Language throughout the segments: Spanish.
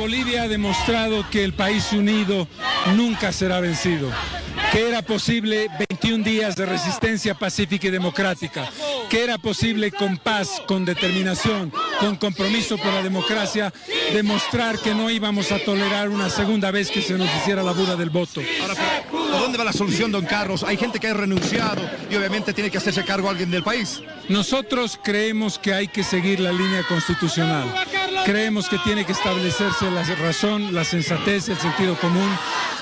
Bolivia ha demostrado que el país unido nunca será vencido, que era posible 21 días de resistencia pacífica y democrática, que era posible con paz, con determinación, con compromiso por la democracia, demostrar que no íbamos a tolerar una segunda vez que se nos hiciera la burla del voto. Ahora, ¿a dónde va la solución, don Carlos? Hay gente que ha renunciado y obviamente tiene que hacerse cargo alguien del país. Nosotros creemos que hay que seguir la línea constitucional. Creemos que tiene que establecerse la razón, la sensatez, el sentido común,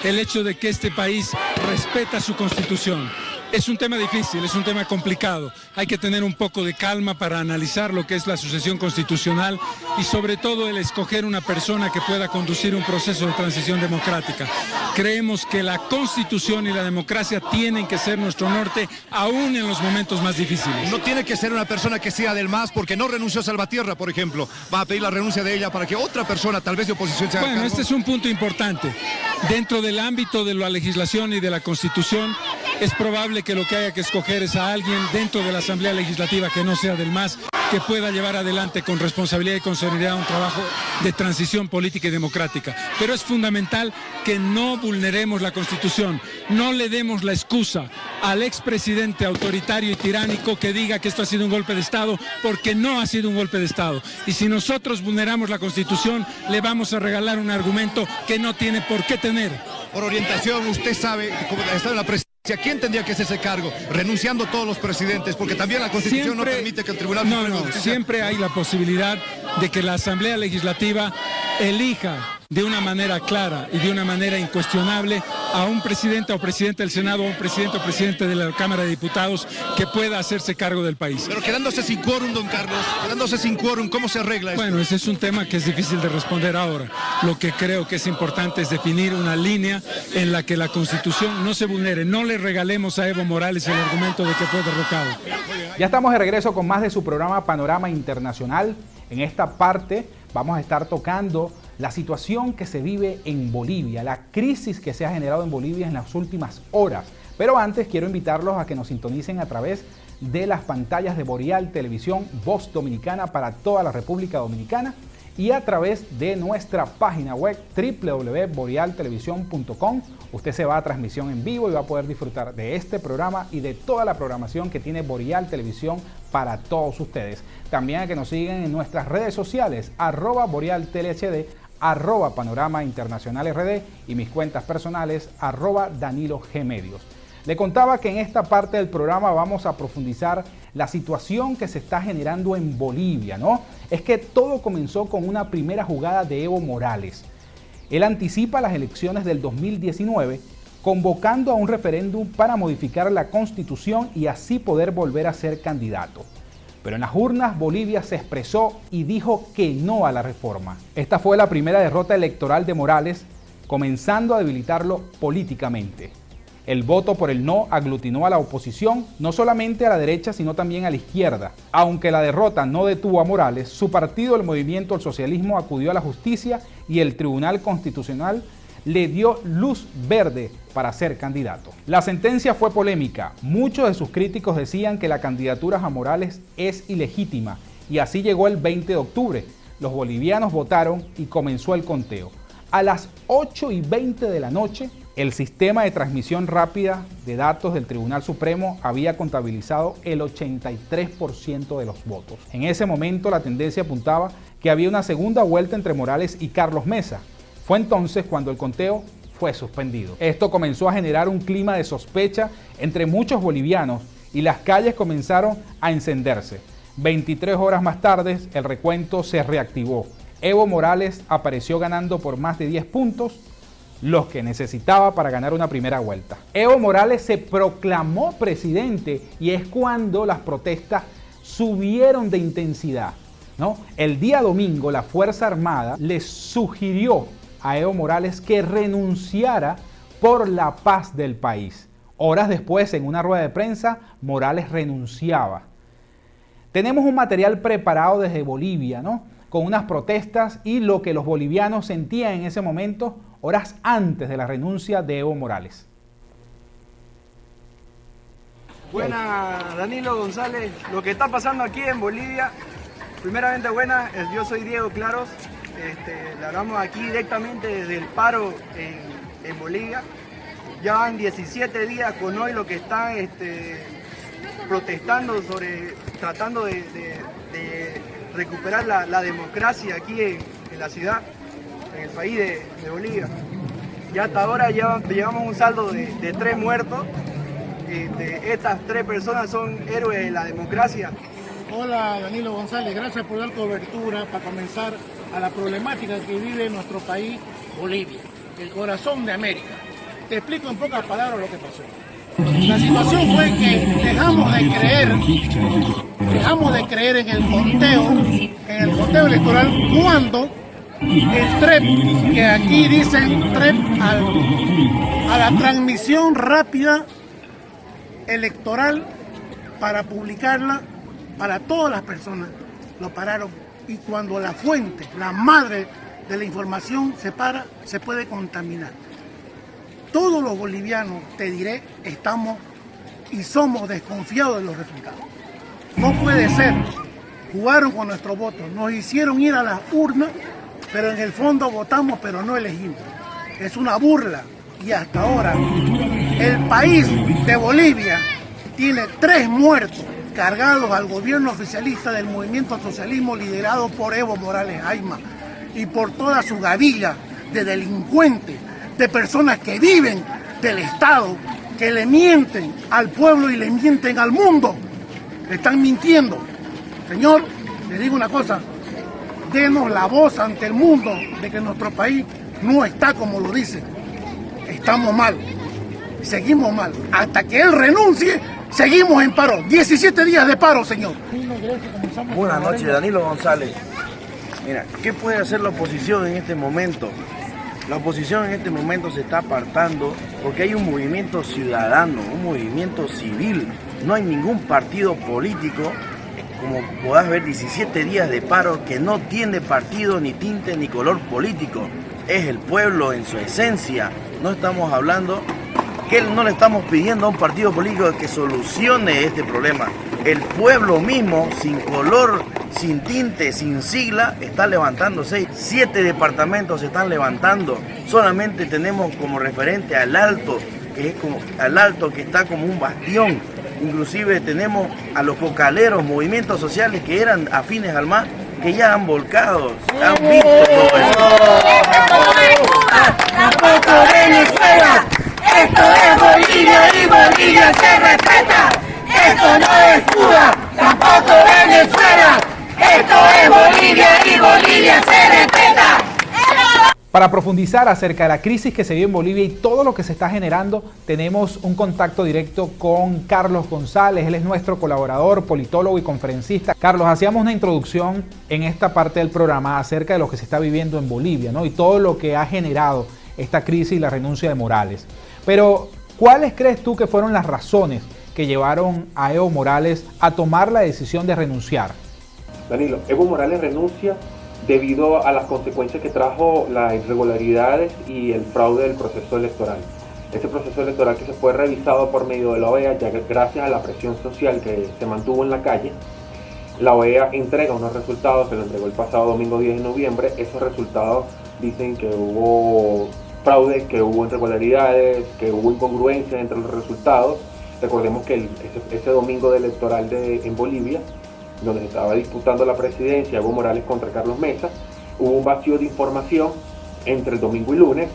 el hecho de que este país respeta su constitución. Es un tema difícil, es un tema complicado. Hay que tener un poco de calma para analizar lo que es la sucesión constitucional y sobre todo el escoger una persona que pueda conducir un proceso de transición democrática. Creemos que la Constitución y la democracia tienen que ser nuestro norte aún en los momentos más difíciles. No tiene que ser una persona que sea del MAS porque no renunció a Salvatierra, por ejemplo. Va a pedir la renuncia de ella para que otra persona, tal vez de oposición, se haga cargo. Este es un punto importante. Dentro del ámbito de la legislación y de la Constitución, es probable que lo que haya que escoger es a alguien dentro de la Asamblea Legislativa que no sea del MAS, que pueda llevar adelante con responsabilidad y con seriedad un trabajo de transición política y democrática. Pero es fundamental que no vulneremos la Constitución, no le demos la excusa al expresidente autoritario y tiránico que diga que esto ha sido un golpe de Estado, porque no ha sido un golpe de Estado. Y si nosotros vulneramos la Constitución, le vamos a regalar un argumento que no tiene por qué tener. Por orientación, usted sabe, como está en la presidencia, ¿quién tendría que hacerse cargo? Renunciando todos los presidentes, porque también la Constitución no permite que el Tribunal Supremo de Justicia... Siempre hay la posibilidad de que la Asamblea Legislativa elija de una manera clara y de una manera incuestionable a un presidente o presidente del Senado, o un presidente o presidente de la Cámara de Diputados que pueda hacerse cargo del país. Pero quedándose sin quórum, don Carlos, quedándose sin quórum, ¿cómo se arregla esto? Bueno, ese es un tema que es difícil de responder ahora. Lo que creo que es importante es definir una línea en la que la Constitución no se vulnere. No le regalemos a Evo Morales el argumento de que fue derrocado. Ya estamos de regreso con más de su programa Panorama Internacional. En esta parte vamos a estar tocando la situación que se vive en Bolivia, la crisis que se ha generado en Bolivia en las últimas horas. Pero antes quiero invitarlos a que nos sintonicen a través de las pantallas de Boreal Televisión, Voz Dominicana para toda la República Dominicana, y a través de nuestra página web www.borealtelevisión.com. Usted se va a transmisión en vivo y va a poder disfrutar de este programa y de toda la programación que tiene Boreal Televisión para todos ustedes. También a que nos sigan en nuestras redes sociales, @BorealTeleHD, @Panorama Internacional RD y mis cuentas personales, @DaniloGmedios. Le contaba que en esta parte del programa vamos a profundizar la situación que se está generando en Bolivia, ¿no? Es que todo comenzó con una primera jugada de Evo Morales. Él anticipa las elecciones del 2019, convocando a un referéndum para modificar la Constitución y así poder volver a ser candidato. Pero en las urnas Bolivia se expresó y dijo que no a la reforma. Esta fue la primera derrota electoral de Morales, comenzando a debilitarlo políticamente. El voto por el no aglutinó a la oposición, no solamente a la derecha, sino también a la izquierda. Aunque la derrota no detuvo a Morales, su partido, el Movimiento al Socialismo, acudió a la justicia y el Tribunal Constitucional le dio luz verde para ser candidato. La sentencia fue polémica. Muchos de sus críticos decían que la candidatura a Morales es ilegítima y así llegó el 20 de octubre. Los bolivianos votaron y comenzó el conteo. A las 8:20 de la noche, el sistema de transmisión rápida de datos del Tribunal Supremo había contabilizado el 83% de los votos. En ese momento la tendencia apuntaba que había una segunda vuelta entre Morales y Carlos Mesa. Fue entonces cuando el conteo fue suspendido. Esto comenzó a generar un clima de sospecha entre muchos bolivianos y las calles comenzaron a encenderse. 23 horas más tarde, el recuento se reactivó. Evo Morales apareció ganando por más de 10 puntos, los que necesitaba para ganar una primera vuelta. Evo Morales se proclamó presidente y es cuando las protestas subieron de intensidad, ¿no? El día domingo la Fuerza Armada le sugirió a Evo Morales que renunciara por la paz del país. Horas después, en una rueda de prensa, Morales renunciaba. Tenemos un material preparado desde Bolivia, ¿no? Con unas protestas y lo que los bolivianos sentían en ese momento, horas antes de la renuncia de Evo Morales. Buenas, Danilo González. Lo que está pasando aquí en Bolivia, primeramente buenas, yo soy Diego Claros, Le hablamos aquí directamente desde el paro en Bolivia. Ya van 17 días con hoy lo que están protestando tratando de recuperar la democracia aquí en la ciudad, en el país de Bolivia. Ya hasta ahora llevamos un saldo de 3 muertos. Estas 3 personas son héroes de la democracia. Hola Danilo González, gracias por dar cobertura para comenzar a la problemática que vive nuestro país, Bolivia, el corazón de América. Te explico en pocas palabras lo que pasó. La situación fue que dejamos de creer en el conteo electoral cuando el TREP, que aquí dicen TREP a la transmisión rápida electoral para publicarla para todas las personas, lo pararon. Y cuando la fuente, la madre de la información se para, se puede contaminar. Todos los bolivianos, te diré, estamos y somos desconfiados de los resultados. No puede ser. Jugaron con nuestro voto, nos hicieron ir a las urnas, pero en el fondo votamos, pero no elegimos. Es una burla. Y hasta ahora, el país de Bolivia tiene 3 muertos cargados al gobierno oficialista del movimiento socialismo liderado por Evo Morales Ayma y por toda su gavilla de delincuentes, de personas que viven del Estado, que le mienten al pueblo y le mienten al mundo. Le están mintiendo. Señor, le digo una cosa, denos la voz ante el mundo de que nuestro país no está como lo dicen. Estamos mal, seguimos mal. Hasta que él renuncie, seguimos en paro. 17 días de paro, señor. Buenas noches, Danilo González. Mira, ¿qué puede hacer la oposición en este momento? La oposición en este momento se está apartando porque hay un movimiento ciudadano, un movimiento civil. No hay ningún partido político, como podás ver, 17 días de paro que no tiene partido, ni tinte, ni color político. Es el pueblo en su esencia. No estamos hablando, que no le estamos pidiendo a un partido político que solucione este problema. El pueblo mismo, sin color, sin tinte, sin sigla, está levantándose. 7 departamentos se están levantando. Solamente tenemos como referente al Alto, que está como un bastión. Inclusive tenemos a los cocaleros, movimientos sociales que eran afines al MAS, que ya han volcado, han visto todo esto. Esto no es Cuba, tampoco Venezuela. Esto es Bolivia y Bolivia se respeta. Esto no es Cuba, tampoco Venezuela. Esto es Bolivia y Bolivia se respeta. Para profundizar acerca de la crisis que se vive en Bolivia y todo lo que se está generando, tenemos un contacto directo con Carlos González. Él es nuestro colaborador, politólogo y conferencista. Carlos, hacíamos una introducción en esta parte del programa acerca de lo que se está viviendo en Bolivia, ¿no? Y todo lo que ha generado esta crisis y la renuncia de Morales. Pero, ¿cuáles crees tú que fueron las razones que llevaron a Evo Morales a tomar la decisión de renunciar? Danilo, Evo Morales renuncia debido a las consecuencias que trajo las irregularidades y el fraude del proceso electoral. Ese proceso electoral que se fue revisado por medio de la OEA, ya que gracias a la presión social que se mantuvo en la calle, la OEA entrega unos resultados, se lo entregó el pasado domingo 10 de noviembre. Esos resultados dicen que hubo fraude, que hubo irregularidades, que hubo incongruencias entre los resultados. Recordemos que ese domingo electoral en Bolivia, donde se estaba disputando la presidencia Evo Morales contra Carlos Mesa, hubo un vacío de información entre el domingo y lunes,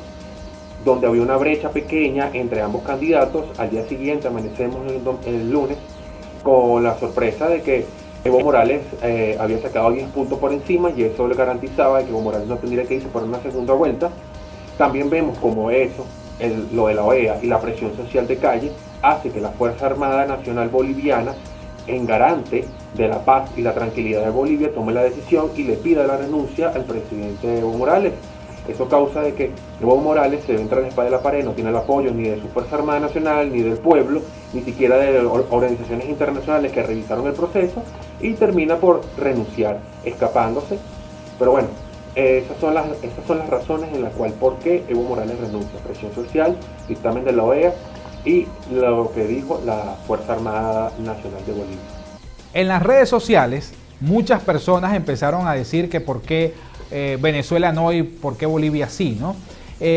donde había una brecha pequeña entre ambos candidatos. Al día siguiente amanecemos el lunes con la sorpresa de que Evo Morales había sacado 10 puntos por encima, y eso le garantizaba que Evo Morales no tendría que irse por una segunda vuelta. También vemos como eso, lo de la OEA y la presión social de calle, hace que la Fuerza Armada Nacional Boliviana, en garante de la paz y la tranquilidad de Bolivia, tome la decisión y le pida la renuncia al presidente Evo Morales. Eso causa de que Evo Morales se entra en la espada de la pared, no tiene el apoyo ni de su Fuerza Armada Nacional, ni del pueblo, ni siquiera de organizaciones internacionales que revisaron el proceso, y termina por renunciar, escapándose. Pero bueno, esas son las razones en las cuales por qué Evo Morales renuncia: presión social, dictamen de la OEA y lo que dijo la Fuerza Armada Nacional de Bolivia. En las redes sociales, muchas personas empezaron a decir que por qué Venezuela no y por qué Bolivia sí, ¿no?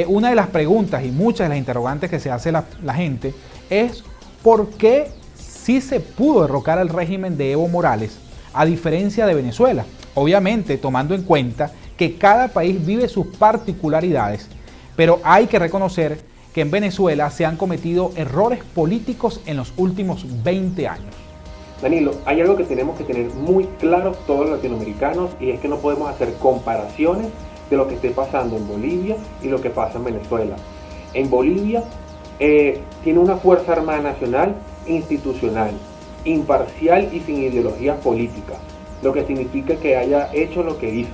Una de las preguntas y muchas de las interrogantes que se hace la gente es ¿por qué sí se pudo derrocar al régimen de Evo Morales a diferencia de Venezuela? Obviamente tomando en cuenta que cada país vive sus particularidades, pero hay que reconocer que en Venezuela se han cometido errores políticos en los últimos 20 años. Danilo, hay algo que tenemos que tener muy claro todos los latinoamericanos y es que no podemos hacer comparaciones de lo que esté pasando en Bolivia y lo que pasa en Venezuela. En Bolivia tiene una Fuerza Armada Nacional institucional, imparcial y sin ideología política, lo que significa que haya hecho lo que hizo.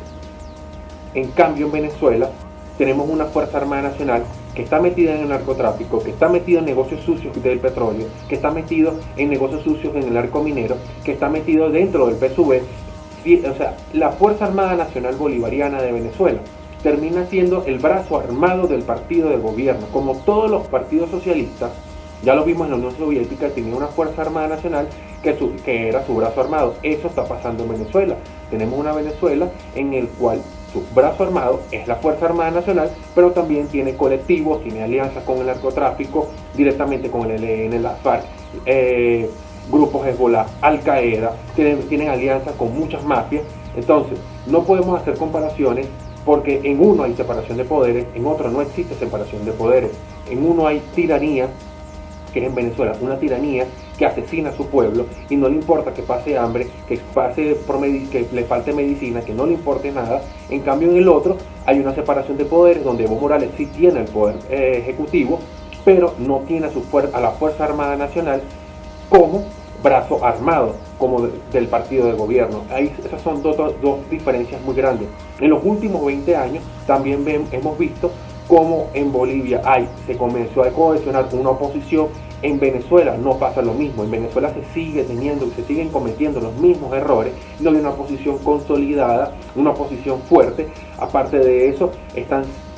En cambio, en Venezuela tenemos una Fuerza Armada Nacional que está metida en el narcotráfico, que está metido en negocios sucios del petróleo, que está metido en negocios sucios en el narco minero, que está metido dentro del PSUV. O sea, la Fuerza Armada Nacional Bolivariana de Venezuela termina siendo el brazo armado del partido de gobierno. Como todos los partidos socialistas, ya lo vimos en la Unión Soviética, tenía una Fuerza Armada Nacional que era su brazo armado. Eso está pasando en Venezuela. Tenemos una Venezuela en el cual su brazo armado es la Fuerza Armada Nacional, pero también tiene colectivos, tiene alianzas con el narcotráfico, directamente con el ELN, la FARC, grupos Hezbollah, Al Qaeda, tienen alianzas con muchas mafias. Entonces, no podemos hacer comparaciones porque en uno hay separación de poderes, en otro no existe separación de poderes. En uno hay tiranía, que es en Venezuela, una tiranía que asesina a su pueblo y no le importa que pase hambre, que le falte medicina, que no le importe nada. En cambio, en el otro hay una separación de poderes donde Evo Morales sí tiene el poder ejecutivo, pero no tiene a la Fuerza Armada Nacional como brazo armado, como del partido de gobierno. Esas son dos diferencias muy grandes. En los últimos 20 años también hemos visto cómo en Bolivia se comenzó a cohesionar una oposición. En Venezuela no pasa lo mismo. En Venezuela se siguen cometiendo los mismos errores. No hay una oposición consolidada, una oposición fuerte. Aparte de eso,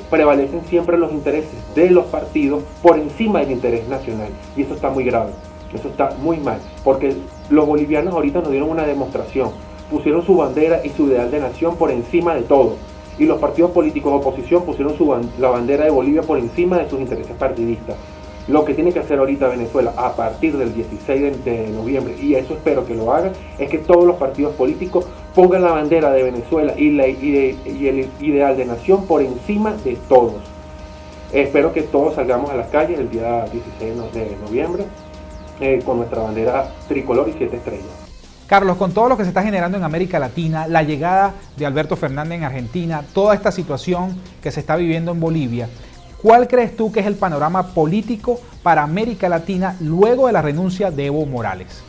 prevalecen siempre los intereses de los partidos por encima del interés nacional. Y eso está muy grave. Eso está muy mal. Porque los bolivianos ahorita nos dieron una demostración. Pusieron su bandera y su ideal de nación por encima de todo. Y los partidos políticos de oposición pusieron la bandera de Bolivia por encima de sus intereses partidistas. Lo que tiene que hacer ahorita Venezuela a partir del 16 de noviembre, y eso espero que lo hagan, es que todos los partidos políticos pongan la bandera de Venezuela y el ideal de nación por encima de todos. Espero que todos salgamos a las calles el día 16 de noviembre con nuestra bandera tricolor y 7 estrellas. Carlos, con todo lo que se está generando en América Latina, la llegada de Alberto Fernández en Argentina, toda esta situación que se está viviendo en Bolivia, ¿cuál crees tú que es el panorama político para América Latina luego de la renuncia de Evo Morales?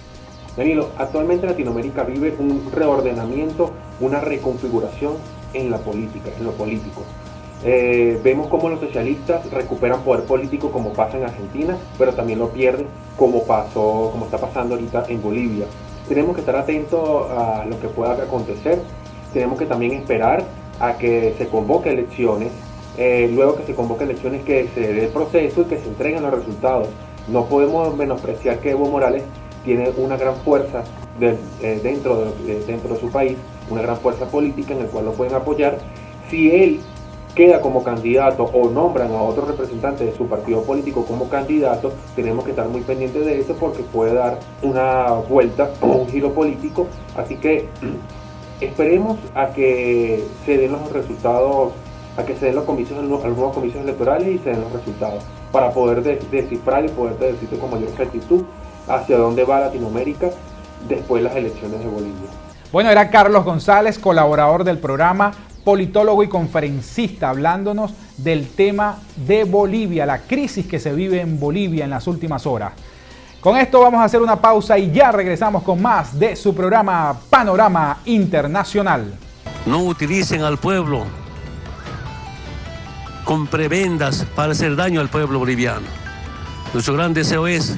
Danilo, actualmente Latinoamérica vive un reordenamiento, una reconfiguración en la política, en lo político. Vemos cómo los socialistas recuperan poder político como pasa en Argentina, pero también lo pierden como está pasando ahorita en Bolivia. Tenemos que estar atentos a lo que pueda acontecer. Tenemos que también esperar a que se convoque elecciones. Luego que se convoque elecciones, que se dé el proceso y que se entreguen los resultados. No podemos menospreciar que Evo Morales tiene una gran fuerza dentro de su país, una gran fuerza política en la cual lo pueden apoyar. Si él queda como candidato o nombran a otro representante de su partido político como candidato, tenemos que estar muy pendientes de eso porque puede dar una vuelta o un giro político. Así que esperemos a que se den los resultados, a que se den los nuevos comicios electorales y se den los resultados para poder descifrar y poder decir con mayor exactitud hacia dónde va Latinoamérica después de las elecciones de Bolivia. Bueno, era Carlos González, colaborador del programa, politólogo y conferencista, hablándonos del tema de Bolivia, la crisis que se vive en Bolivia en las últimas horas. Con esto vamos a hacer una pausa y ya regresamos con más de su programa Panorama Internacional. No utilicen al pueblo con prebendas para hacer daño al pueblo boliviano. Nuestro gran deseo es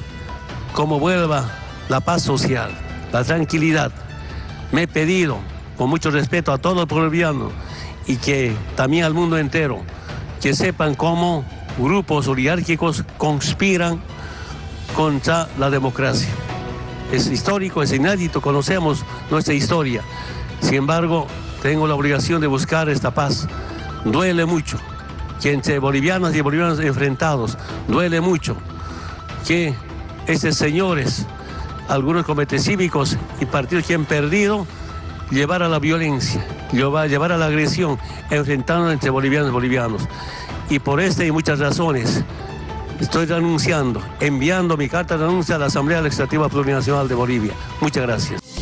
cómo vuelva la paz social, la tranquilidad. Me he pedido, con mucho respeto a todo el pueblo boliviano y que también al mundo entero, que sepan cómo grupos oligárquicos conspiran contra la democracia. Es histórico, es inédito, conocemos nuestra historia. Sin embargo, tengo la obligación de buscar esta paz. Duele mucho que entre bolivianos y bolivianos enfrentados, duele mucho que estos señores, algunos comités cívicos y partidos que han perdido, llevar a la violencia, llevar a la agresión, enfrentándonos entre bolivianos y bolivianos. Y por esta y muchas razones, estoy renunciando, enviando mi carta de renuncia a la Asamblea Legislativa Plurinacional de Bolivia. Muchas gracias.